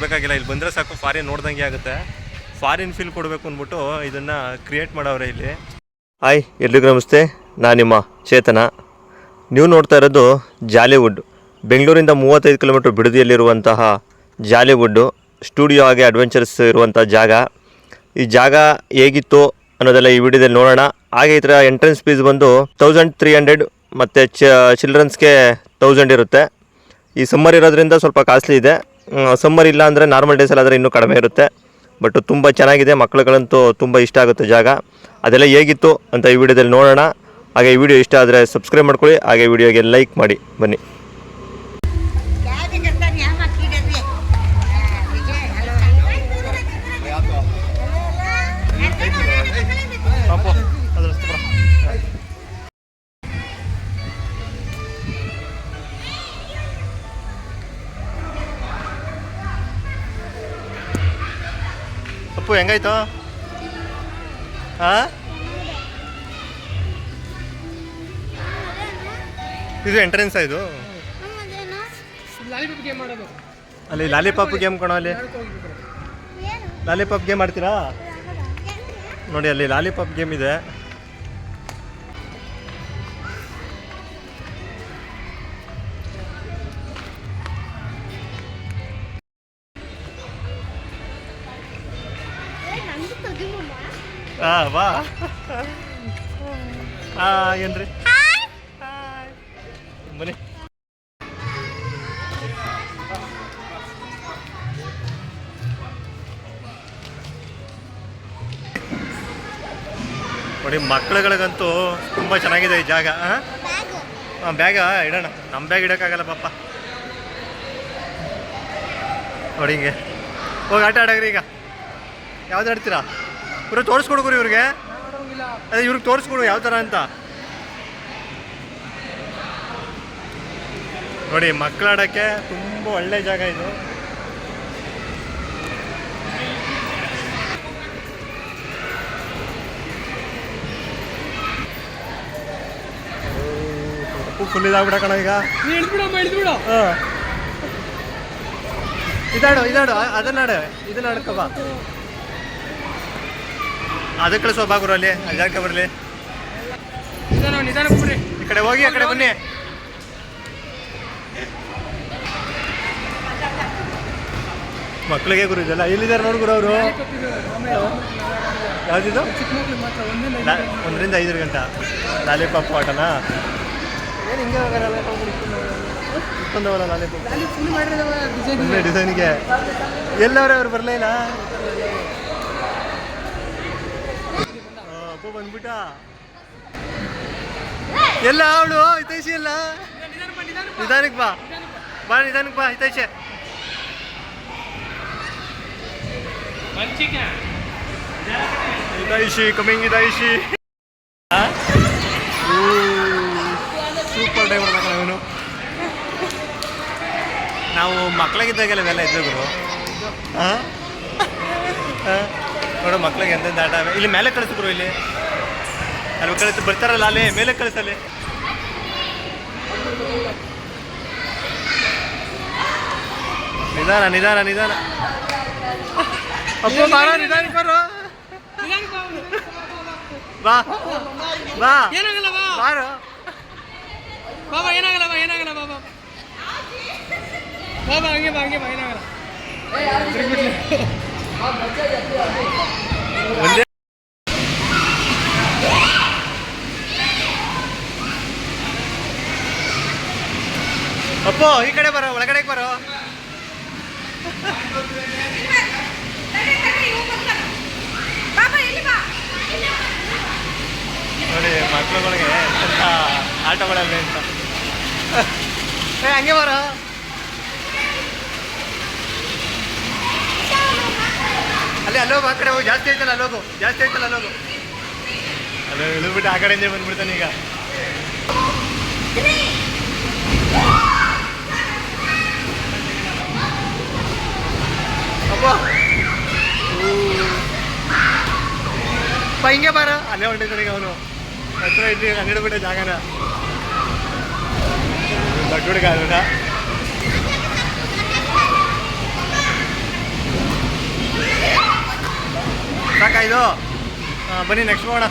ಬರಬೇಕಾಗಿಲ್ಲ, ಇಲ್ಲಿ ಬಂದರೆ ಸಾಕು ಫಾರಿನ್ ನೋಡ್ದಂಗೆ ಆಗುತ್ತೆ. ಫಾರಿನ್ ಫೀಲ್ ಕೊಡಬೇಕು ಅಂದ್ಬಿಟ್ಟು ಇದನ್ನು ಕ್ರಿಯೇಟ್ ಮಾಡವ್ರೆ ಇಲ್ಲಿ. ಹಾಯ್, ಎಲ್ರಿಗೂ ನಮಸ್ತೆ. ನಾನು ನಿಮ್ಮ ಚೇತನ. ನೀವು ನೋಡ್ತಾ ಇರೋದು ಜಾಲಿವುಡ್. ಬೆಂಗಳೂರಿಂದ 35 ಕಿಲೋಮೀಟ್ರ್ ಬಿಡದಿಯಲ್ಲಿರುವಂತಹ ಜಾಲಿವುಡ್ಡು ಸ್ಟುಡಿಯೋ ಹಾಗೆ ಅಡ್ವೆಂಚರ್ಸ್ ಇರುವಂಥ ಜಾಗ. ಈ ಜಾಗ ಹೇಗಿತ್ತು ಅನ್ನೋದೆಲ್ಲ ಈ ವಿಡಿಯೋದಲ್ಲಿ ನೋಡೋಣ. ಹಾಗೆ ಈ ಥರ ಎಂಟ್ರೆನ್ಸ್ ಫೀಸ್ ಬಂದು 1300 ಮತ್ತು ಚಿಲ್ಡ್ರನ್ಸ್ಗೆ 1000 ಇರುತ್ತೆ. ಈ ಸಮ್ಮರ್ ಇರೋದ್ರಿಂದ ಸ್ವಲ್ಪ ಕಾಸ್ಟ್ಲಿ ಇದೆ. ಸಮ್ಮರ್ ಇಲ್ಲ ಅಂದರೆ ನಾರ್ಮಲ್ ಡೇಸಲ್ಲಾದರೆ ಇನ್ನೂ ಕಡಿಮೆ ಇರುತ್ತೆ. ಬಟ್ ತುಂಬ ಚೆನ್ನಾಗಿದೆ, ಮಕ್ಕಳುಗಳಂತೂ ತುಂಬ ಇಷ್ಟ ಆಗುತ್ತೆ ಜಾಗ. ಅದೆಲ್ಲ ಹೇಗಿತ್ತು ಅಂತ ಈ ವಿಡಿಯೋದಲ್ಲಿ ನೋಡೋಣ. ಹಾಗೆ ಈ ವಿಡಿಯೋ ಇಷ್ಟ ಆದರೆ ಸಬ್ಸ್ಕ್ರೈಬ್ ಮಾಡ್ಕೊಳ್ಳಿ, ಹಾಗೆ ವಿಡಿಯೋಗೆ ಲೈಕ್ ಮಾಡಿ. ಬನ್ನಿ. ಅಪ್ಪು ಹೆಂಗಾಯ್ತು? ಹಾಂ, ಇದು ಎಂಟ್ರೆನ್ಸ್ ಇದು. ಅಲ್ಲಿ ಲಾಲಿಪಾಪ್ ಗೇಮ್ ಕೊಡೋ, ಅಲ್ಲಿ ಲಾಲಿಪಾಪ್ ಗೇಮ್ ಆಡ್ತೀರಾ ನೋಡಿ, ಅಲ್ಲಿ ಲಾಲಿಪಾಪ್ ಗೇಮ್ ಇದೆ. ಹಾಂ ಬಾ. ಏನ್ರಿ ಬನ್ನಿ. ನೋಡಿ, ಮಕ್ಕಳುಗಳಿಗಂತೂ ತುಂಬ ಚೆನ್ನಾಗಿದೆ ಈ ಜಾಗ. ಹಾಂ, ಬ್ಯಾಗ ಇಡೋಣ. ನಮ್ಮ ಬ್ಯಾಗ್ ಇಡೋಕ್ಕಾಗಲ್ಲ ಪಾಪ. ನೋಡಿ ಹಿಂಗೆ ಹೋಗಿ ಆಟ ಆಡೋಗ್ರಿ. ಈಗ ಯಾವ್ದು ಆಡ್ತೀರಾ? ಇವ್ರಿಗೆ ತೋರಿಸ್ಕೊಡ್ರಿ, ಇವ್ರಿಗೆ ಅದೇ ಇವ್ರಿಗೆ ತೋರಿಸ್ಕೊಡು ಯಾವ ಥರ ಅಂತ. ನೋಡಿ, ಮಕ್ಕಳಾಡೋಕ್ಕೆ ತುಂಬ ಒಳ್ಳೆ ಜಾಗ ಇದು. ಫುಲ್ ಇದಾಗ್ಬಿಡ ಕಣ ಈಗ. ಹಾಂ, ಇದಾಡು ಅದನ್ನಾಡು, ಇದನ್ನ ಆಡ್ಕೊ ಬಾ. ಅದಕ್ಕೆ ಕಳಿಸೋ ಬಾಗುರು, ಅಲ್ಲಿ ಜಾಗಕ್ಕೆ ಬರಲಿ. ಈ ಕಡೆ ಹೋಗಿ, ಆ ಕಡೆ ಬನ್ನಿ. ಮಕ್ಕಳಿಗೆ ಗುರು ಇದೆಲ್ಲ. ಎಲ್ಲಿದ್ದಾರೆ ನೋಡ್ಗುರು ಅವರು. ಯಾವುದಿದು? 1ರಿಂದ 5 ಗಂಟೆ ಲಾಲಿಪಾಪ್ ಆಟನಾ? ಏನು ಹಿಂಗೆ ಇಟ್ಕೊಂಡವಲ್ಲ ಲಾಲಿಪಾಪ್ ಡಿಸೈನ್ಗೆ. ಎಲ್ಲವ್ರೆ ಅವ್ರು ಬರಲೇ ಇಲ್ಲ. ಅಪ್ಪ ಬಂದ್ಬಿಟ್ಟ. ಎಲ್ಲ ಅವಳು ಹಿತೈಷಿ ಎಲ್ಲ. ನಿಧಾನಕ್ಕೆ ಬಾ, ನಿಧಾನಕ್ಕೆ ಬಾ ಹಿತೈಷಿ. ಹಿತೈಷಿ ಕಮಿಂಗ್. ಹಿತೈಷಿ ಸೂಪರ್ ಡ್ರೈವರ್ ಬೇಕಲ್ಲ ಇವನು. ನಾವು ಮಕ್ಕಳಿಗಿದ್ದಾಗೆಲ್ಲ ಇವೆಲ್ಲ ಇದ್ದರು. ಹಾಂ, ನೋಡು ಮಕ್ಳಿಗೆ ಎಂತೆಂಥ ಆಟ. ಇಲ್ಲಿ ಮೇಲೆ ಕಳಿಸಿದ್ರು, ಇಲ್ಲಿ ಅಲ್ಲಿ ಕಳಿಸಿ ಬರ್ತಾರಲ್ಲ, ಅಲ್ಲಿ ಮೇಲೆ ಕಳಿಸಲ್ಲಿ. ನಿಧಾನ ಅಪ್ಪ ಬಾರ, ನಿಧಾನ ಬರೋ. ಬಾ ಬಾರೋ ಬಾಬಾ. ಏನಾಗಲ್ಲ ಬಾಬಾ. ಹಂಗೆ ಬಾ ಏನಾಗಲ್ಲ. ಅಪ್ಪೋ ಈ ಕಡೆ ಬರೋ, ಒಳಗಡೆ ಬರೋ. ನೋಡಿ ಮಕ್ಕಳುಗಳಿಗೆ ಎಂತ ಆಟಗಳವೆ ಅಂತ. ಹಂಗೆ ಬರೋ. ಅಲ್ಲೋಗು, ಆ ಕಡೆ ಹೋಗಿ. ಜಾಸ್ತಿ ಐತಲ್ಲ ಅಲ್ಲೋಗು. ಅಲ್ಲೋ ಇಳಿದ್ಬಿಟ್ಟು ಆ ಕಡೆಯಿಂದ ಬಂದ್ಬಿಡ್ತಾನೆ ಈಗ. ಅಪ್ಪ ಹಿಂಗೆ ಬಾರ. ಅಲ್ಲೇ ಹೊಂಟಿದ್ದಾನೆ ಈಗ ಅವನು. ಹತ್ರ ಇದ್ದು ಕಂಡಿಡ್ಬಿಟ್ಟೆ ಜಾಗನ. ದೊಡ್ಡ ಹುಡುಗ. ಸಾಕಾಯ್ತು. ಬನ್ನಿ ನೆಕ್ಸ್ಟ್ ಹೋಗೋಣ.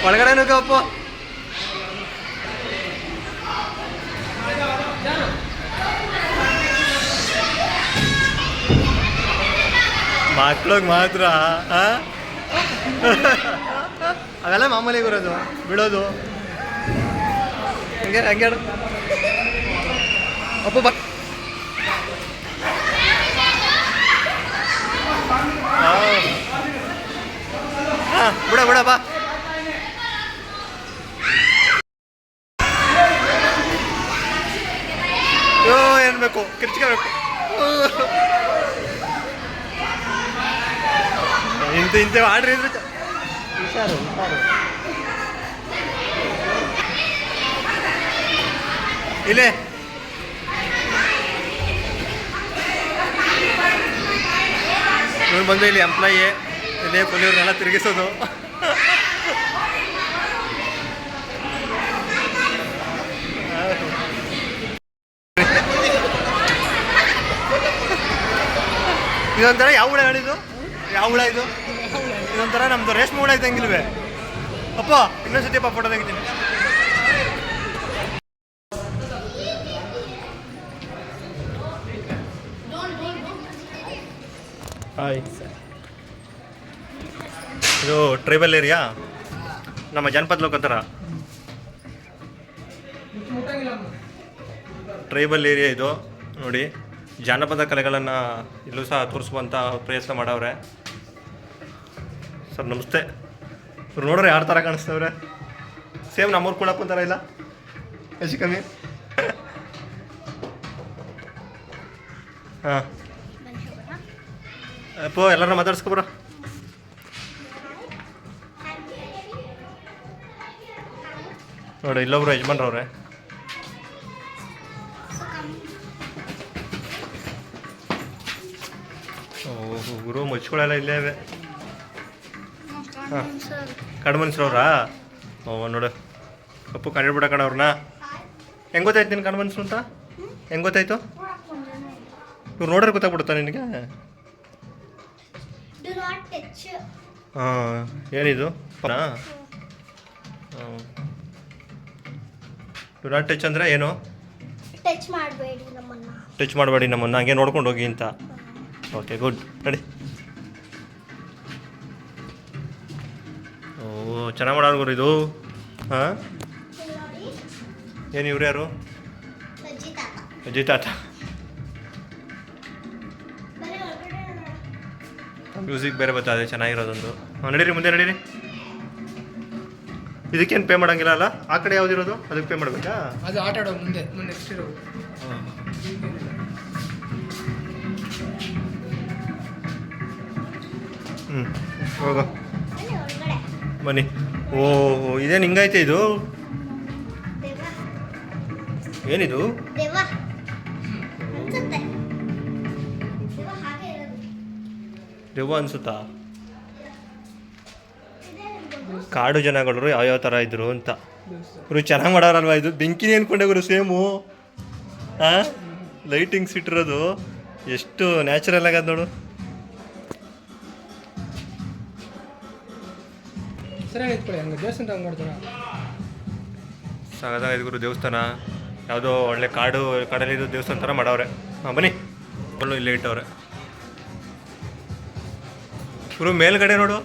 ಒಳಗಡೆ ನುಗ್ಗಪ್ಪ. ಮಕ್ಳಿಗೆ ಮಾತ್ರ ಅವೆಲ್ಲ ಮಾಮೂಲಿ ಬರೋದು ಬಿಡೋದು ಹಂಗೆ ಹಂಗೆ ಅಪ್ಪ ಬಾ. ಹಾಂ ಬಿಡ ಬಿಡ ಬಾ. ಏನು ಬೇಕು ಕಿರ್ಚ್ಕೋಬೇಕು. ಇಂಥವು ಆಡ್ರಿ ಇದ್ರೆ ಹುಷಾರು ಹುಷಾರು. ಇಲ್ಲೇ ಇವ್ರು ಬಂದು ಇಲ್ಲಿ ಎಂಪ್ಲಾಯಿ ಇಲ್ಲೇ ಪುಲಿಯವ್ರನ್ನೆಲ್ಲ ತಿರುಗಿಸೋದು. ಇದೊಂಥರ ಯಾವ ಹುಳ ಹೇಳಿದ್ದು? ಯಾವ ಹುಳ ಇದು? ಇದೊಂಥರ ನಮ್ದು ರೇಷ್ಮೆ ಹುಳ ಇದ್ದಂಗಿಲ್ವೇ ಅಪ್ಪ. ಇನ್ನೊಂದ್ಸತಿಯಪ್ಪ ಫೋಟೋ ತೆಗಿತೀನಿ. ಹಾಯ್, ಇದು ಟ್ರೈಬಲ್ ಏರಿಯಾ, ನಮ್ಮ ಜನಪದ ಲೋಕ ಥರ ಟ್ರೈಬಲ್ ಏರಿಯಾ ಇದು. ನೋಡಿ, ಜಾನಪದ ಕಲೆಗಳನ್ನು ಇಲ್ಲೂ ಸಹ ತೋರಿಸುವಂಥ ಪ್ರಯತ್ನ ಮಾಡವ್ರೆ. ಸರ್ ನಮಸ್ತೆ. ಇವ್ರು ನೋಡ್ರೆ ಯಾರ ಥರ ಕಾಣಿಸ್ತವ್ರೆ? ಸೇಮ್ ನಮ್ಮೂರು ಕುಳಪ್ಪನ ಥರ ಇಲ್ಲ ಹೆಚ್ಚು ಕಮ್ಮಿ. ಹಾಂ ಅಪ್ಪೋ, ಎಲ್ಲರನ್ನ ಮಾತಾಡ್ಸ್ಕೊಬ್ರ. ನೋಡಿ, ಇಲ್ಲೊಬ್ರು ಯಜಮಾನ್ರವ್ರೆ. ಓಹೋ, ಗುರು ಮುಚ್ಗಳೆಲ್ಲ ಇಲ್ಲೇ ಇವೆ. ಹಾಂ, ಕಣ್ಮನ್ಸ್ರವ್ರಾ? ಓ ನೋಡು, ಕಪ್ಪು ಕಂಡಿಡ್ಬಿಡ ಕಣವ್ರನ್ನ. ಹೆಂಗೆ ಗೊತ್ತಾಯ್ತು ನಿನ್ನ ಕಣ್ಮನ್ಸು ಅಂತ? ಹೆಂಗೆ ಗೊತ್ತಾಯ್ತು? ಇವ್ರು ನೋಡ್ರೆ ಗೊತ್ತಾಗ್ಬಿಡುತ್ತಾ ನಿನಗೆ? ಹಾಂ, ಏನಿದು? ಹಾಂ, ಡು ನಾಟ್ ಟಚ್ ಅಂದರೆ ಏನು? ಟಚ್ ಮಾಡಬೇಡಿ ನಮ್ಮನ್ನ. ಟಚ್ ಮಾಡಬೇಡಿ ನಮ್ಮನ್ನು, ಹಂಗೆ ನೋಡ್ಕೊಂಡು ಹೋಗಿ ಅಂತ. Okay, good. ನಡಿ. ಓ, ಚೆನ್ನಾಗಿ ಮಾಡೋರು ಗುರು ಇದು. ಹಾಂ, ಏನು ಇವ್ರು ಯಾರು? ಅಜ್ಜಿ ತಾತ. ಮ್ಯೂಸಿಕ್ ಬೇರೆ ಬರ್ತದೆ, ಚೆನ್ನಾಗಿರೋದೊಂದು. ಹಾಂ, ನಡೀರಿ, ಮುಂದೆ ನಡೀರಿ. ಇದಕ್ಕೇನು ಪೇ ಮಾಡೋಂಗಿಲ್ಲ ಅಲ್ಲ? ಆ ಕಡೆ ಯಾವುದಿರೋದು ಅದಕ್ಕೆ ಪೇ ಮಾಡಬೇಕಾ? ಅದು ಆಟ ಆಡೋ ಮುಂದೆ ನೆಕ್ಸ್ಟ್ ಇರೋದು. ಹ್ಞೂ, ಹೋಗೋ ಬನ್ನಿ. ಓಹೋ, ಇದೇನು ಹಿಂಗೈತೆ ಇದು? ಏನಿದು? ದೆವ್ವ ಅನ್ಸುತ್ತಾ? ಕಾಡು ಜನಗಳು ಯಾವ್ಯಾವ ಥರ ಇದ್ರು ಅಂತ. ಗುರು ಚೆನ್ನಾಗಿ ಮಾಡೋರಲ್ವಾ ಇದು? ಬೆಂಕಿನೇ ಅನ್ಕೊಂಡೆ ಗುರು, ಸೇಮು. ಹಾಂ, ಲೈಟಿಂಗ್ಸ್ ಇಟ್ಟಿರೋದು ಎಷ್ಟು ನ್ಯಾಚುರಲ್ ಆಗದ ನೋಡು. ಸರಿಯಾಗಿ ಇಟ್ಕೊಳ್ಳಿ, ಹಂಗೆ ದೇವಸ್ಥಾನ ಹಂಗೆ ಮಾಡ್ತಾರ. ಸಾಗದಾಗಿದ್ದು ಗುರು ದೇವಸ್ಥಾನ. ಯಾವುದೋ ಒಳ್ಳೆ ಕಾಡಲ್ಲಿದ್ದು ದೇವಸ್ಥಾನ ಥರ ಮಾಡವ್ರೆ. ಹಾಂ, ಬನ್ನಿ. ಇಲ್ಲೇ ಇಟ್ಟವ್ರೆ ಗುರು. ಮೇಲ್ಗಡೆ ನೋಡು.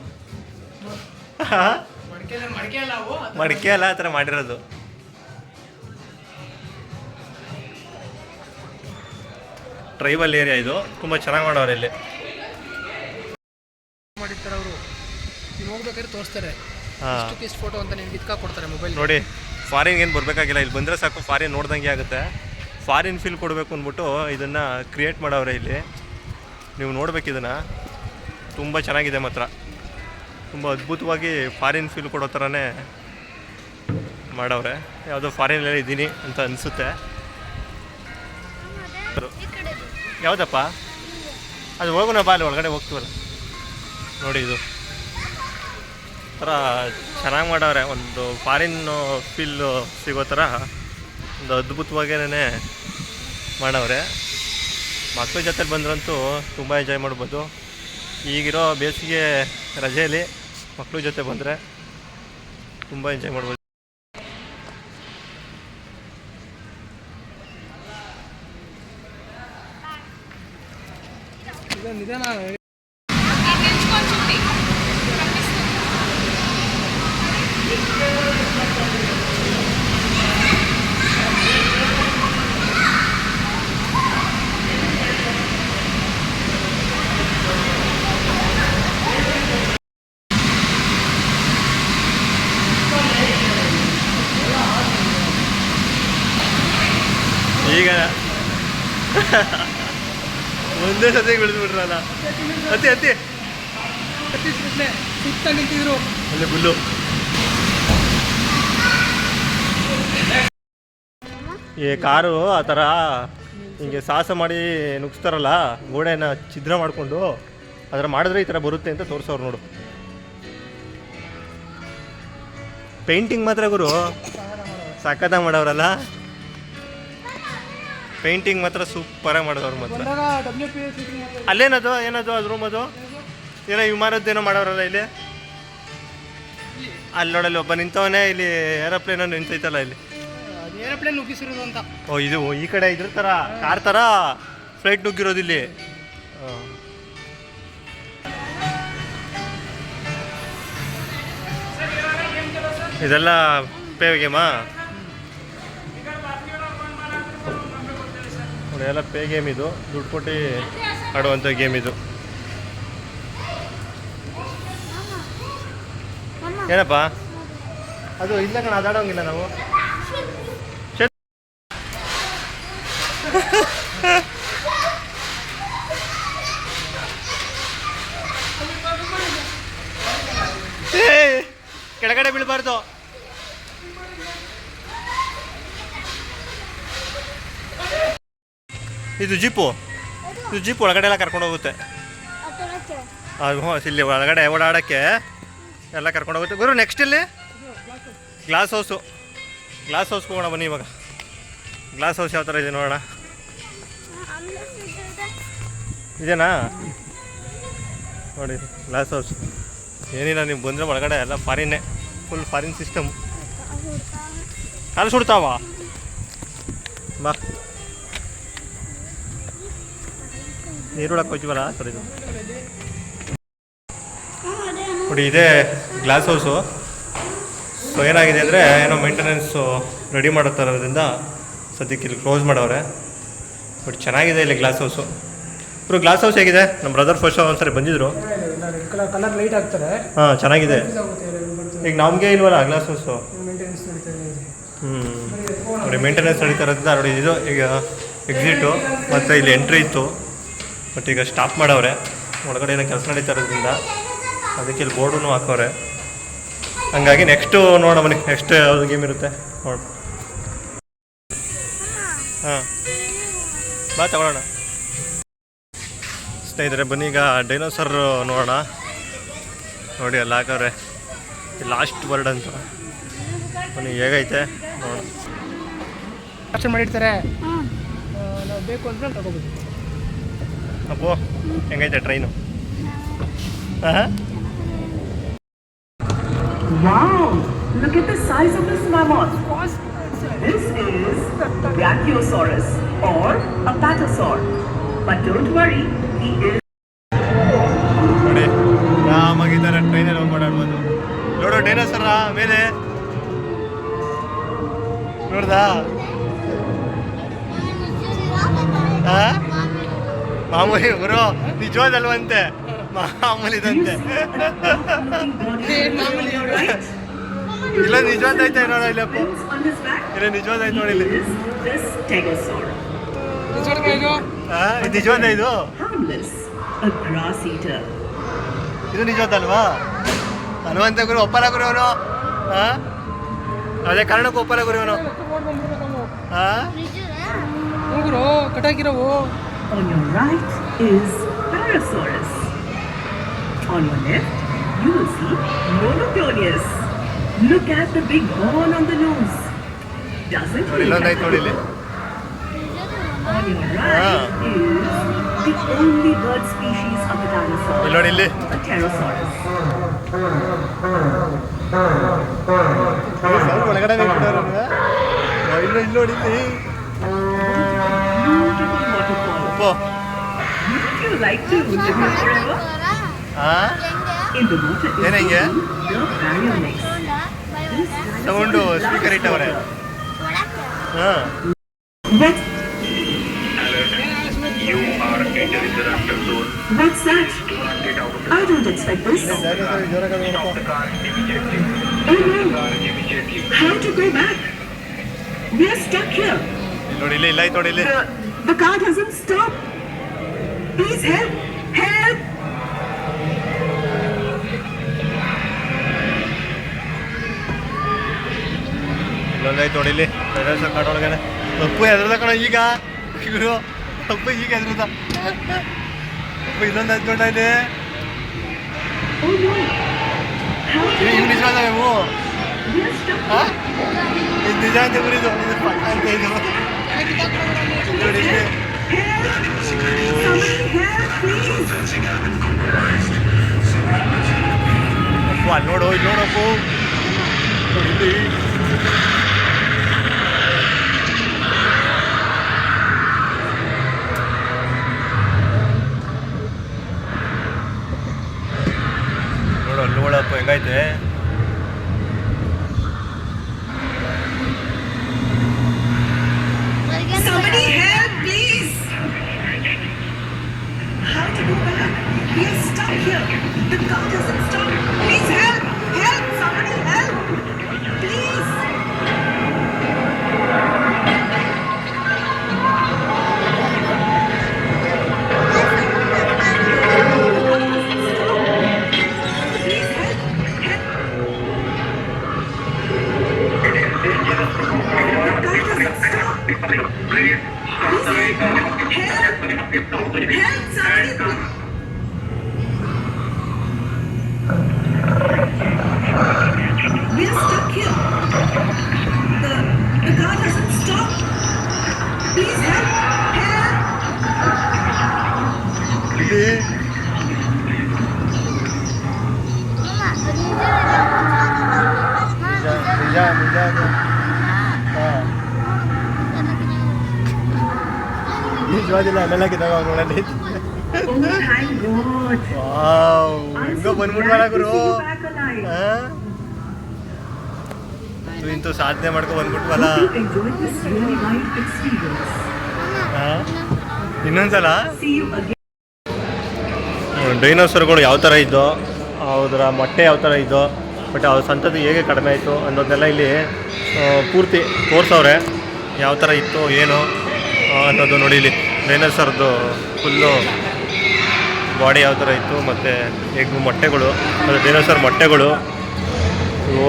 ಹಾಂ, ಮಡಿಕೆ ಅಲ್ಲ, ಆ ಥರ ಮಾಡಿರೋದು. ಟ್ರೈಬಲ್ ಏರಿಯಾ ಇದು, ತುಂಬ ಚೆನ್ನಾಗಿ ಮಾಡವ್ರೆ ಇಲ್ಲಿ. ಮಾಡಿರ್ತಾರೆ ಅವರು. ನೀವು ಹೋಗ್ಬೇಕಾದ್ರೆ ತೋರಿಸ್ತಾರೆ ಹಾಂ, ಇಷ್ಟು ಫೋಟೋ ಅಂತ ನಿಮ್ಗೆ ಇದ್ಕ ಕೊಡ್ತಾರೆ ಮೊಬೈಲ್. ನೋಡಿ, ಫಾರಿನ್ಗೆ ಏನು ಬರಬೇಕಾಗಿಲ್ಲ, ಇಲ್ಲಿ ಬಂದರೆ ಸಾಕು ಫಾರಿನ್ ನೋಡ್ದಂಗೆ ಆಗುತ್ತೆ. ಫಾರಿನ್ ಫೀಲ್ ಕೊಡಬೇಕು ಅಂದ್ಬಿಟ್ಟು ಇದನ್ನು ಕ್ರಿಯೇಟ್ ಮಾಡವ್ರೆ ಇಲ್ಲಿ. ನೀವು ನೋಡ್ಬೇಕು ಇದನ್ನು, ತುಂಬ ಚೆನ್ನಾಗಿದೆ ಮಾತ್ರ. ತುಂಬ ಅದ್ಭುತವಾಗಿ ಫಾರಿನ್ ಫೀಲ್ ಕೊಡೋ ಥರನೇ ಮಾಡವ್ರೆ. ಯಾವುದೋ ಫಾರಿನಲ್ಲಿ ಇದ್ದೀನಿ ಅಂತ ಅನಿಸುತ್ತೆ. ಯಾವುದಪ್ಪ ಅದು? ಹೋಗೋಣ ಬಾ, ಅಲ್ಲಿ ಒಳಗಡೆ ಹೋಗ್ತೀವಲ್ಲ. ನೋಡಿ, ಇದು ಥರ ಚೆನ್ನಾಗಿ ಮಾಡವ್ರೆ. ಒಂದು ಫಾರಿನ್ ಫೀಲ್ ಸಿಗೋ ಥರ ಒಂದು ಅದ್ಭುತವಾಗೇ ಮಾಡವ್ರೆ. ಮಕ್ಕಳ ಜೊತೆ ಬಂದ್ರಂತೂ ತುಂಬ ಎಂಜಾಯ್ ಮಾಡ್ಬೋದು. ಈಗಿರೋ ಬೇಸಿಗೆ ರಜೆಯಲ್ಲಿ ಮಕ್ಕಳ ಜೊತೆ ಬಂದರೆ ತುಂಬ ಎಂಜಾಯ್ ಮಾಡ್ಬೋದು. ನಿಧಾನ ಈಗ ಒಂದೇ ಸತಿ ಬಿಡಿಸ್ಬಿಟ್ರಲ್ಲ. ಅತಿ ಅತಿ ಸುತ್ತ ನಿಂತಿದ್ರು. ಅಲ್ಲೇ ಬುಲ್ಲು. ಈ ಕಾರು ಆ ಥರ ಹಿಂಗೆ ಸಾಹಸ ಮಾಡಿ ನುಗ್ಸ್ತಾರಲ್ಲ, ಗೋಡೆನ ಛಿದ್ರ ಮಾಡಿಕೊಂಡು ಅದರ ಮಾಡಿದ್ರೆ ಈ ಥರ ಬರುತ್ತೆ ಅಂತ ತೋರಿಸೋರು ನೋಡು. ಪೇಂಟಿಂಗ್ ಮಾತ್ರ ಗುರು ಸಖತ್ತಾಗಿ ಮಾಡವ್ರಲ್ಲ. ಪೇಂಟಿಂಗ್ ಮಾತ್ರ ಸೂಪರಾಗಿ ಮಾಡಿದವ್ರು ಮಾತ್ರ. ಅಲ್ಲೇನದು ಏನದು ಅದು ರೂಮ್ ಅದು ಏನೋ ವಿಮಾನದ್ದೇನೋ ಮಾಡವ್ರಲ್ಲ ಇಲ್ಲಿ. ಅಲ್ಲಿ ನೋಡಲ್ಲಿ ಒಬ್ಬ ನಿಂತವನೇ, ಇಲ್ಲಿ ಏರೋಪ್ಲೇನ್ ನಿಂತೈತಲ್ಲ ಇಲ್ಲಿ. ಏರೋಪ್ಲೇನ್ ನುಗ್ಗಿಸಿರೋದು ಅಂತ. ಓ ಇದು ಈ ಕಡೆ ಇದ್ರ ಥರ ಕಾರ್ ಥರ ಫ್ಲೈಟ್ ನುಗ್ಗಿರೋದು ಇಲ್ಲಿ. ಇದೆಲ್ಲ ಪೇ ಗೇಮಾ? ಎಲ್ಲ ಪೇ ಗೇಮ್ ಇದು, ದುಡ್ಡು ಕೊಟ್ಟು ಆಡುವಂಥ ಗೇಮ್ ಇದು. ಏನಪ್ಪ ಅದು ಇಲ್ಲ ಕಣ, ಅದಾಡೋಂಗಿಲ್ಲ ನಾವು. ಕೆಳಗಡೆ ಬೀಳಬಾರ್ದು. ಇದು ಜೀಪು ಒಳಗಡೆ ಎಲ್ಲ ಕರ್ಕೊಂಡು ಹೋಗುತ್ತೆ. ಅದು ಇಲ್ಲಿ ಒಳಗಡೆ ಓಡಾಡೋಕ್ಕೆ ಎಲ್ಲ ಕರ್ಕೊಂಡು ಹೋಗುತ್ತೆ. ಗುರು ನೆಕ್ಸ್ಟ್ ಇಲ್ಲಿ ಗ್ಲಾಸ್ ಹೌಸ್ಗೆ ಹೋಗೋಣ ಬನ್ನಿ. ಇವಾಗ ಗ್ಲಾಸ್ ಹೌಸ್ ಯಾವ ಥರ ಇದೆ ನೋಡೋಣ. ಇದೇನಾ ನೋಡಿ ಗ್ಲಾಸ್ ಹೌಸ್. ಏನಿಲ್ಲ, ನೀವು ಬಂದರೆ ಒಳಗಡೆ ಎಲ್ಲ ಫಾರಿನ್ನೇ, ಫುಲ್ ಫಾರಿನ್ ಸಿಸ್ಟಮ್. ಕಾಲು ಸುಡ್ತಾವ ಬಾ. ನೀರೊಳಗೆ ಹೋಗ್ತೀವಲ್ಲ ಸರಿ. ನೋಡಿ ಇದೇ ಗ್ಲಾಸ್ ಹೌಸು. ಸೊ ಏನಾಗಿದೆ ಅಂದರೆ ಏನೋ ಮೇಂಟೆನೆನ್ಸು ರೆಡಿ ಮಾಡೋ ಥರದಿಂದ ಸದ್ಯಕ್ಕೆ ಇಲ್ಲಿ ಕ್ಲೋಸ್ ಮಾಡವ್ರೆ. ಬಟ್ ಚೆನ್ನಾಗಿದೆ ಇಲ್ಲಿ ಗ್ಲಾಸ್ ಹೌಸು. ಇವರು ಗ್ಲಾಸ್ ಹೌಸ್ ಹೇಗಿದೆ? ನಮ್ಮ ಬ್ರದರ್ ಫಸ್ಟ್ ಒಂದ್ಸರಿ ಬಂದಿದ್ರು. ಕಲರ್ ಲೈಟ್ ಆಗ್ತಾರೆ. ಹಾಂ ಚೆನ್ನಾಗಿದೆ. ಈಗ ನಮಗೆ ಇಲ್ವಲ್ಲ ಗ್ಲಾಸ್ ಹೌಸು. ನೋಡಿ ಮೇಂಟೆನೆನ್ಸ್ ನಡೀತಾ ಇರೋದ್ರಿಂದ ನೋಡಿ ಇದು ಈಗ ಎಕ್ಸಿಟು ಮತ್ತು ಇಲ್ಲಿ ಎಂಟ್ರಿ ಇತ್ತು. ಬಟ್ ಈಗ ಸ್ಟಾಪ್ ಮಾಡವ್ರೆ. ಒಳಗಡೆ ಏನೋ ಕೆಲಸ ನಡೀತಾ ಇರೋದ್ರಿಂದ ಅದಕ್ಕೆ ಇಲ್ಲಿ ಬೋರ್ಡೂ ಹಾಕವ್ರೆ. ಹಂಗಾಗಿ ನೆಕ್ಸ್ಟು ನೋಡೋಣ ಬನ್ನಿ, ನೆಕ್ಸ್ಟ್ ಯಾವುದು ಗೇಮ್ ಇರುತ್ತೆ ನೋಡ. ಹಾಂ ಬಾ ತಗೊಳ್ಳೋಣ ಸ್ನೇಹಿತರೆ. ಬನ್ನಿ ಈಗ ಡೈನೋಸರ್ ನೋಡೋಣ. ನೋಡಿ ಅಲ್ಲಿ ಹಾಕವ್ರೆ ಲಾಸ್ಟ್ ವರ್ಡ್ ಅಂತ. ಬನ್ನಿ ಹೇಗೈತೆ ನೋಡೋಣ. ಆಪ್ಷನ್ ಮಾಡಿರ್ತಾರೆ, ನಾವು ಬೇಕು ಅಂದ್ರೆ ತಗೋಬೋದು. ಅಪ್ಪೋ ಹೆಂಗೈತೆ ಟ್ರೈನು? ಹಾಂ Wow! Look at the size of this mammoth. This is Brachiosaurus or a Patasaur. But don't worry, he is... ನೋಡಿ ಆರಾಮಾಗಿದ್ದಾರೆ, ಟ್ರೈನಲ್ಲಿ ಹೋಗಿ ಓಡಾಡ್ಬೋದು. ನೋಡೋ ಡೈನೋಸರ ಮೇಲೆ ನೋಡ್ದಾ? ಮಾಮೂಲಿ ಬರೋ ನಿಜವಾದಲ್ವಂತೆ, ಮಾಮೂಲಿದಂತೆ. ಇಲ್ಲ ನಿಜವಾದೈತೆ ನೋಡ ಇಲ್ಲಪ್ಪ, ಇಲ್ಲ ನಿಜವಾದೈತೆ ನೋಡಿ ಇಲ್ಲಿ. ಇದು ನಿಜವಾದ ಇದು ಇದು ನಿಜವಾದಲ್ವಾ? ಅಲ್ವಂತೆ ಗುರು, ಒಪ್ಪಲ್ಲ ಗುರು ಅವನು. ಅದೇ ಕಾರಣಕ್ಕೂ ಒಪ್ಪಲ್ಲ ಗುರು ಅವನು. ಕಟಾಕಿರೋವು. On your right is Parasaurus. On your left, you will see Monoclonius. Look at the big horn on the nose. Doesn't he? ಇಲ್ಲೊಂದೈತೆ ನೋಡಿ ಇಲ್ಲಿ. On your right is the only bird species of the dinosaur, ಇಲ್ಲಿ ನೋಡಿ ಇಲ್ಲಿ a pterosaurus. ಒಳಗಡೆ ಇಲ್ಲ ಇಲ್ಲಿ ನೋಡಿ ಇಲ್ಲಿ Beautiful waterfall. Wouldn't you like to live here forever? In the water is ಏನಂಗೆ the baryonyx. ಸೌಂಡು ಸ್ಪೀಕರ್ ಇಟ್ಟವ್ರೆ ಹಾಂ What's that? I don't expect this. Oh no. How to go back? We are stuck here. ನೋಡಿ ಇಲ್ಲಿ ಇಲ್ಲ ಆಯ್ತು ನೋಡಿ ಇಲ್ಲಿ The car doesn't stop. Please help! Help! ಇಲ್ಲೊಂದಾಯ್ತು ನೋಡಿ ಇಲ್ಲಿ ಡೈನೋಸರ್ ಕಾಡೊಳಗಡೆ ತಪ್ಪು ಎದ್ರದ ಕಣ ಈಗ ಇವರು ತಪ್ಪು ಈಗ ಎದ್ರದ ತಪ್ಪು ಇನ್ನೊಂದಾಯ್ತು ನೋಡ ಇಲ್ಲಿ Oh no. How to ಇವು ನಿಜವಾದ ಇವು We are stuck. ಇದು ನಿಜ ಅಂತ ಗುರಿದು ಇದು ಪಕ್ಕ ಅಂತ ಇದು ನೋಡಿ ಇಲ್ಲಿ Help! Somebody help, please! Appu ಅಲ್ಲಿ ನೋಡು ಇಲ್ಲಿ ನೋಡಪ್ಪು ನೋಡಿ ಇಲ್ಲಿ ನೋಡು ಅಲ್ಲಿ ನೋಡಪ್ಪ ಹೆಂಗೈತೆ Somebody help, please! How to go back? We are stuck here. The car doesn't stop. Please help! Help! Somebody help! Please! Please help! Help! The car doesn't stop. Please help! Help! Help! Somebody! We are stuck here. The car doesn't stop. Please help! Help! ಇಲ್ಲಿ ನಿಜ ನಿಜ ಹಾಂ ನಿಜವಾದಿಲ್ಲ ಅಲ್ಲೆಲ್ಲ ಕಿತ್ತಾಗ ನೋಡಲ್ಲಿ Oh, thank God! Wow I'm ಹಿಂಗೋ so ಬಂದ್ಬಿಟ್ವಲ್ಲ glad to Guru see you back alive. ಇಂತೂ ಸಾಧನೆ ಮಾಡ್ಕೊ ಬಂದ್ಬಿಟ್ವಲ್ಲ Hope you enjoyed this really life experience. ಇನ್ನೊಂದ್ಸಲ See you again. ಡೈನೋಸರ್ಗಳು ಯಾವ ಥರ ಇದ್ದೋ ಅದರ ಮೊಟ್ಟೆ ಯಾವ ಥರ ಇದ್ದೋ ಬಟ್ ಅವ್ರ ಸಂತತಿ ಹೇಗೆ ಕಡಿಮೆ ಆಯಿತು ಅನ್ನೋದನ್ನೆಲ್ಲ ಇಲ್ಲಿ ಪೂರ್ತಿ ತೋರಿಸವ್ರೆ ಯಾವ ಥರ ಇತ್ತು ಏನು ಅನ್ನೋದು ನೋಡಿ ಇಲ್ಲಿ ಡೈನೋಸರ್ದು ಫುಲ್ಲು ಬಾಡಿ ಯಾವ ಥರ ಇತ್ತು ಮತ್ತು ಎಗ್ ಮೊಟ್ಟೆಗಳು ಮತ್ತು ಡೈನೋಸರ್ ಮೊಟ್ಟೆಗಳು ಇವು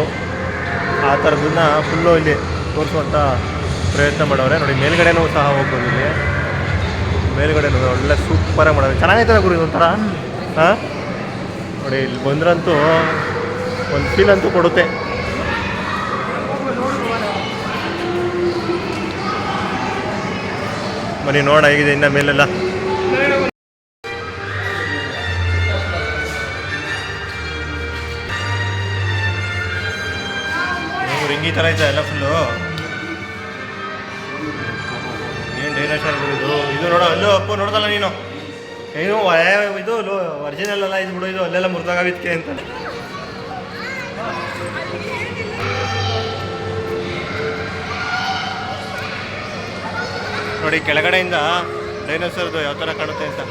ಆ ಥರದನ್ನ ಫುಲ್ಲು ಇಲ್ಲಿ ತೋರಿಸುವಂಥ ಪ್ರಯತ್ನ ಮಾಡವ್ರೆ ನೋಡಿ ಮೇಲ್ಗಡೆನೂ ಸಹ ಹೋಗ್ಬೋದು ಇಲ್ಲಿ ಮೇಲ್ಗಡೆ ಒಳ್ಳೆ ಸೂಪರಾಗಿ ಮಾಡೋದು ಚೆನ್ನಾಗೈತಲ್ಲ ಗುರು ಇದೊಂಥರ ಹಾಂ ನೋಡಿ ಇಲ್ಲಿ ಬಂದ್ರಂತೂ ಒಂದು ಫೀಲ್ ಅಂತೂ ಕೊಡುತ್ತೆ ಬನ್ನಿ ನೋಡ ಹೇಗಿದೆ ಇನ್ನು ಮೇಲೆಲ್ಲ ರಿಂಗಿ ಥರ ಐತೆ ಎಲ್ಲ ಫುಲ್ಲು ಏನು ಡೈನೋಸರ್ ಇದು ಇದು ನೋಡೋ ಅಲ್ಲೂ ಅಪ್ಪು ನೋಡ್ದಲ್ಲ ನೀನು ಏನು ಇದು ಒರಿಜಿನಲ್ ಅಲ್ಲ ಇದು ಬಿಡು ಇದು ಅಲ್ಲೆಲ್ಲ ಮುರಿದಾಗವಿದ್ಕೆ ಅಂತ ನೋಡಿ ಕೆಳಗಡೆಯಿಂದ ಡೈನೋಸರ್ದು ಯಾವ ಥರ ಕಾಣುತ್ತೆ ಅಂತ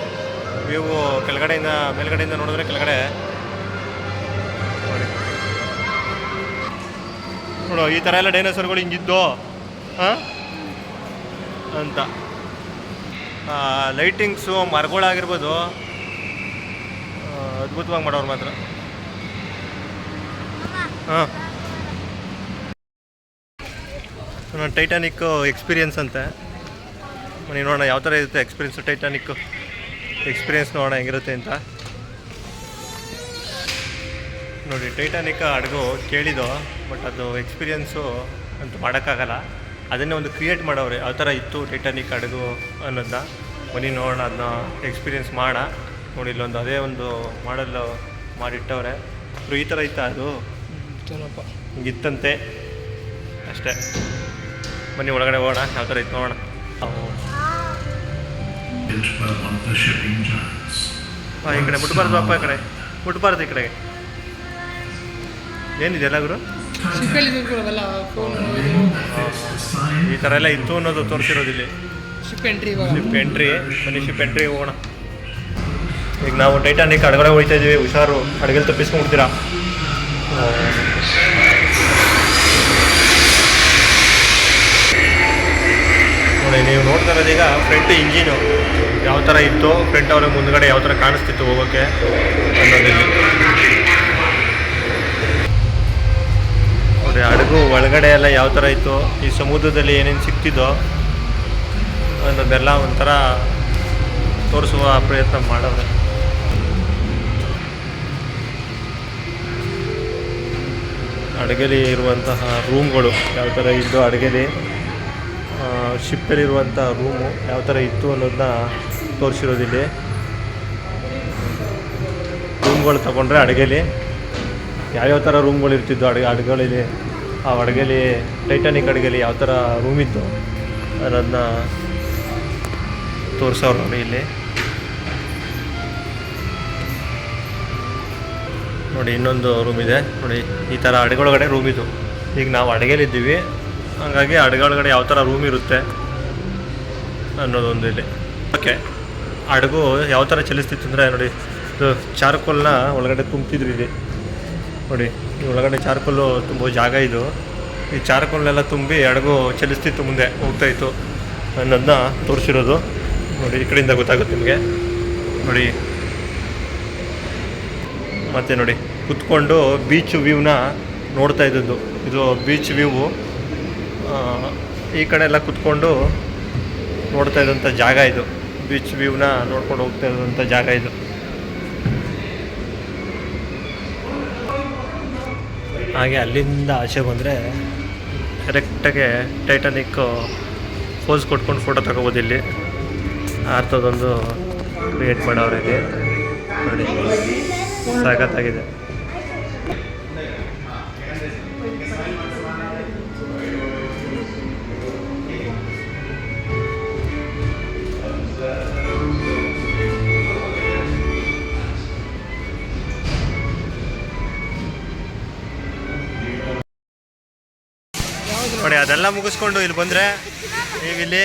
ವ್ಯೂ ಕೆಳಗಡೆಯಿಂದ ಮೇಲ್ಗಡೆಯಿಂದ ನೋಡಿದ್ರೆ ಕೆಳಗಡೆ ನೋಡಿ ನೋಡು ಈ ಥರ ಎಲ್ಲ ಡೈನೋಸರ್ಗಳು ಹಿಂಗಿದ್ದು ಹಾಂ ಅಂತ ಲೈಟಿಂಗ್ಸು ಮರಗಳಾಗಿರ್ಬೋದು ಅದ್ಭುತವಾಗಿ ಮಾಡೋರು ಮಾತ್ರ ಹಾಂ ಟೈಟಾನಿಕ್ ಎಕ್ಸ್ಪೀರಿಯನ್ಸ್ ಅಂತೆ ಮನೆ ನೋಡೋಣ ಯಾವ ಥರ ಇರುತ್ತೆ ಎಕ್ಸ್ಪೀರಿಯನ್ಸು ಟೈಟಾನಿಕ್ ಎಕ್ಸ್ಪೀರಿಯನ್ಸ್ ನೋಡೋಣ ಹೆಂಗಿರುತ್ತೆ ಅಂತ ನೋಡಿ ಟೈಟಾನಿಕ್ ಹಡಗು ಕೇಳಿದ್ದು ಬಟ್ ಅದು ಎಕ್ಸ್ಪೀರಿಯನ್ಸು ಅಂತ ಮಾಡೋಕ್ಕಾಗಲ್ಲ ಅದನ್ನೇ ಒಂದು ಕ್ರಿಯೇಟ್ ಮಾಡವ್ರೆ ಯಾವ ಥರ ಇತ್ತು ಟೈಟಾನಿಕ್ ಹಡಗು ಅನ್ನೋದನ್ನ ಬನ್ನಿ ನೋಡೋಣ, ಅದನ್ನ ಎಕ್ಸ್ಪೀರಿಯೆನ್ಸ್ ಮಾಡೋಣ. ನೋಡಿ ಇಲ್ಲೊಂದು ಅದೇ ಒಂದು ಮಾಡಲ್ ಮಾಡಿಟ್ಟವ್ರೆ. ಈ ಥರ ಇತ್ತಾ ಅದು? ಚಲೋಪ್ಪ, ಹಿಂಗಿತ್ತಂತೆ ಅಷ್ಟೇ. ಬನ್ನಿ ಒಳಗಡೆ ಹೋಗೋಣ, ಯಾವ ಥರ ಇತ್ತು ನೋಡೋಣ. ಈ ಕಡೆ ಮುಟ್ಬಾರ್ದು ಅಪ್ಪ, ಈ ಕಡೆ ಮುಟ್ಬಾರ್ದು, ಈ ಕಡೆಗೆ. ಏನಿದೆ ಎಲ್ಲ ಗುರು? ಅವೆಲ್ಲ ಫೋನ್ ಈ ಥರ ಎಲ್ಲ ಇತ್ತು ಅನ್ನೋದು ತೋರಿಸಿರೋದಿಲ್ಲಿ. ಶಿಪ್ ಎಂಟ್ರಿ, ಇವಾಗ ಶಿಪ್ ಎಂಟ್ರಿ. ಬನ್ನಿ ಶಿಪ್ ಎಂಟ್ರಿಗೆ ಹೋಗೋಣ. ಈಗ ನಾವು ಟೈಟಾನಿಕ್ ಅಡಗಡೆ ಹೋಗ್ತಾ ಇದ್ದೀವಿ. ಹುಷಾರು, ಅಡಗೆಲ್ಲಿ ತಪ್ಪಿಸ್ಕೊಂಡ್ಬಿಡ್ತೀರಾ. ನೋಡಿ ನೀವು ನೋಡ್ತಾ ಇರೋದು ಈಗ ಫ್ರಂಟ್ ಇಂಜಿನು ಯಾವ ಥರ ಇತ್ತು, ಫ್ರಂಟ್ ಅವ್ರಿಗೆ ಮುಂದ್ಗಡೆ ಯಾವ ಥರ ಕಾಣಿಸ್ತಿತ್ತು ಹೋಗೋಕ್ಕೆ ಅನ್ನೋದಿಲ್ಲಿ. ನೋಡಿ ಹಡಗು ಒಳಗಡೆ ಎಲ್ಲ ಯಾವ ಥರ ಇತ್ತು, ಈ ಸಮುದ್ರದಲ್ಲಿ ಏನೇನು ಸಿಕ್ತಿದ್ದೋ ಅನ್ನೋದೆಲ್ಲ ಒಂಥರ ತೋರಿಸುವ ಪ್ರಯತ್ನ ಮಾಡೋದು. ಅಡುಗೆಲಿ ಇರುವಂತಹ ರೂಮ್ಗಳು ಯಾವ ಥರ ಇದ್ದು, ಅಡುಗೆಲಿ ಶಿಪ್ಪಲ್ಲಿರುವಂಥ ರೂಮು ಯಾವ ಥರ ಇತ್ತು ಅನ್ನೋದನ್ನ ತೋರಿಸಿರೋದಿಲ್ಲಿ. ರೂಮ್ಗಳು ತಗೊಂಡ್ರೆ ಅಡುಗೆಲಿ ಯಾವ್ಯಾವ ಥರ ರೂಮ್ಗಳು ಇರ್ತಿದ್ದು ಅಡುಗೆಲಿ, ಆ ಅಡುಗೆಲಿ ಟೈಟಾನಿಕ್ ಅಡುಗೆಲಿ ಯಾವ ಥರ ರೂಮ್ ಇತ್ತು ಅನ್ನೋದನ್ನ ತೋರಿಸೋರು ನೋಡಿ ಇಲ್ಲಿ. ನೋಡಿ ಇನ್ನೊಂದು ರೂಮ್ ಇದೆ ನೋಡಿ, ಈ ಥರ ಅಡುಗೆಯೊಳಗಡೆ ರೂಮ್ ಇದು. ಈಗ ನಾವು ಅಡುಗೆಲಿದ್ದೀವಿ, ಹಾಗಾಗಿ ಅಡುಗೆಯೊಳಗಡೆ ಯಾವ ಥರ ರೂಮ್ ಇರುತ್ತೆ ಅನ್ನೋದೊಂದು ಇಲ್ಲಿ. ಓಕೆ, ಹಡಗು ಯಾವ ಥರ ಚಲಿಸ್ತಿತ್ತು ಅಂದರೆ ನೋಡಿ, ಇದು ಚಾರ್ಕೋಲ್ನ ಒಳಗಡೆ ತುಂಬ್ತಿದ್ರು ಇಲ್ಲಿ. ನೋಡಿ ಈ ಒಳಗಡೆ ಚಾರ್ಕೋಲು ತುಂಬೋ ಜಾಗ ಇದು. ಈ ಚಾರ್ಕೋಲ್ನೆಲ್ಲ ತುಂಬಿ ಹಡಗು ಚಲಿಸ್ತಿತ್ತು, ಮುಂದೆ ಹೋಗ್ತಾಯಿತ್ತು ಅನ್ನೋದನ್ನ ತೋರಿಸಿರೋದು. ನೋಡಿ ಈ ಕಡೆಯಿಂದ ಗೊತ್ತಾಗುತ್ತೆ ನಿಮಗೆ. ನೋಡಿ ಮತ್ತು ನೋಡಿ ಕುತ್ಕೊಂಡು ಬೀಚ್ ವ್ಯೂನ ನೋಡ್ತಾ ಇದ್ದದ್ದು. ಇದು ಬೀಚ್ ವ್ಯೂವು. ಈ ಕಡೆ ಎಲ್ಲ ಕುತ್ಕೊಂಡು ನೋಡ್ತಾ ಇದ್ದಂಥ ಜಾಗ ಇದು. ಬೀಚ್ ವ್ಯೂನ ನೋಡ್ಕೊಂಡು ಹೋಗ್ತಾ ಇದ್ದಂಥ ಜಾಗ ಇದು. ಹಾಗೆ ಅಲ್ಲಿಂದ ಆಚೆ ಬಂದರೆ ಕರೆಕ್ಟಾಗೆ ಟೈಟಾನಿಕ್ ಫೋಸ್ ಕೊಟ್ಕೊಂಡು ಫೋಟೋ ತಗೋಬೋದು. ಇಲ್ಲಿ ಆರ್ತದೊಂದು ಕ್ರಿಯೇಟ್ ಮಾಡೋರು ಇಲ್ಲಿ ನೋಡಿ, ಸಖತ್ತಾಗಿದೆ. ನೋಡಿ ಅದೆಲ್ಲ ಮುಗಿಸ್ಕೊಂಡು ಇಲ್ಲಿ ಬಂದರೆ ಈಗ ಇಲ್ಲಿ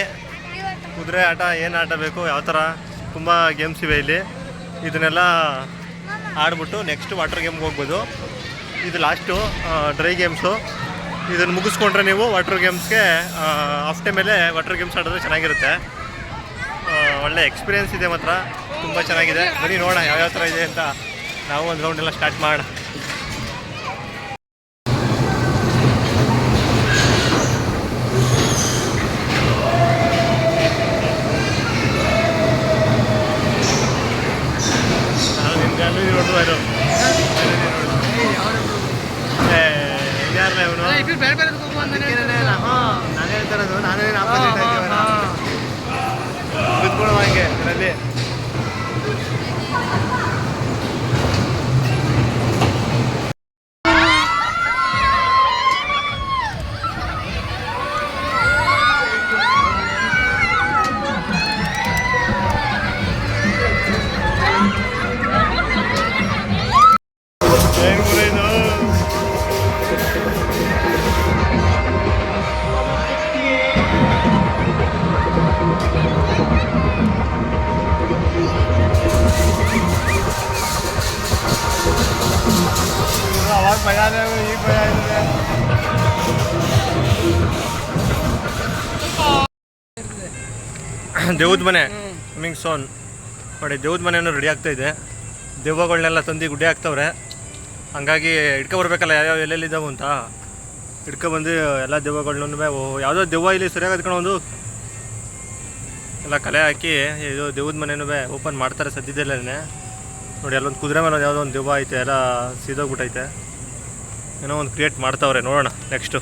ಕುದುರೆ ಆಟ, ಏನು ಆಟ ಬೇಕು, ಯಾವ ಥರ ತುಂಬ ಗೇಮ್ಸ್ ಇವೆ ಇಲ್ಲಿ. ಇದನ್ನೆಲ್ಲ ಆಡ್ಬಿಟ್ಟು ನೆಕ್ಸ್ಟ್ ವಾಟರ್ ಗೇಮ್ಗೆ ಹೋಗ್ಬೋದು. ಇದು ಲಾಸ್ಟು ಡ್ರೈ ಗೇಮ್ಸು. ಇದನ್ನು ಮುಗಿಸ್ಕೊಂಡ್ರೆ ನೀವು ವಾಟರ್ ಗೇಮ್ಸ್ಗೆ ಆಫ್ಟರ್ ಮೇಲೆ ವಾಟರ್ ಗೇಮ್ಸ್ ಆಡಿದ್ರೆ ಚೆನ್ನಾಗಿರುತ್ತೆ. ಒಳ್ಳೆ ಎಕ್ಸ್ಪೀರಿಯೆನ್ಸ್ ಇದೆ, ಮಾತ್ರ ತುಂಬ ಚೆನ್ನಾಗಿದೆ. ಬನ್ನಿ ನೋಡೋಣ ಯಾವ್ಯಾವ ಥರ ಇದೆ ಅಂತ. ನಾವು ಒಂದು ರೌಂಡೆಲ್ಲ ಸ್ಟಾರ್ಟ್ ಮಾಡೋಣ. ಬೇರೆ ಬೇರೆ ನಾನು ಹೇಳ್ತಾರದು, ನಾನೇನು ಕುತ್ಕೊಳ್ಳೋ ಹಂಗೆ ಅದರಲ್ಲಿ. ದೇವ್ದ ಮನೆ ಸ್ವಿಮ್ಮಿಂಗ್ ಸೋನ್ ನೋಡಿ. ದೇವ್ದ ಮನೆಯೂ ರೆಡಿ ಆಗ್ತಾಯಿದೆ. ದೆವ್ವಗಳನ್ನೆಲ್ಲ ತಂದು ಗುಡ್ಡೆ ಹಾಕ್ತವ್ರೆ. ಹಂಗಾಗಿ ಬರ್ಬೇಕಲ್ಲ ಯಾವ್ಯಾವ ಎಲ್ಲೆಲ್ಲಿದ್ದಾವೆ ಅಂತ ಬಂದು ಎಲ್ಲ ದೆವ್ವಗಳನ್ನೂ ಯಾವುದೋ ದೆವ್ವ ಇಲ್ಲಿ ಸರಿಯಾಗಿ ಅದಕೊಂಡು ಎಲ್ಲ ಕಲೆ ಹಾಕಿ ಇದು ದೇವ್ದ ಮನೆಯೂ ಓಪನ್ ಮಾಡ್ತಾರೆ ಸದ್ಯದಲ್ಲೇ. ನೋಡಿ ಅಲ್ಲೊಂದು ಕುದುರೆ ಮೇಲೆ ಯಾವುದೋ ಒಂದು ದೆವ್ವ ಐತೆ, ಎಲ್ಲ ಸೀದೋಗ್ಬಿಟ್ಟೈತೆ. ಏನೋ ಒಂದು ಕ್ರಿಯೇಟ್ ಮಾಡ್ತಾವ್ರೆ, ನೋಡೋಣ ನೆಕ್ಸ್ಟು.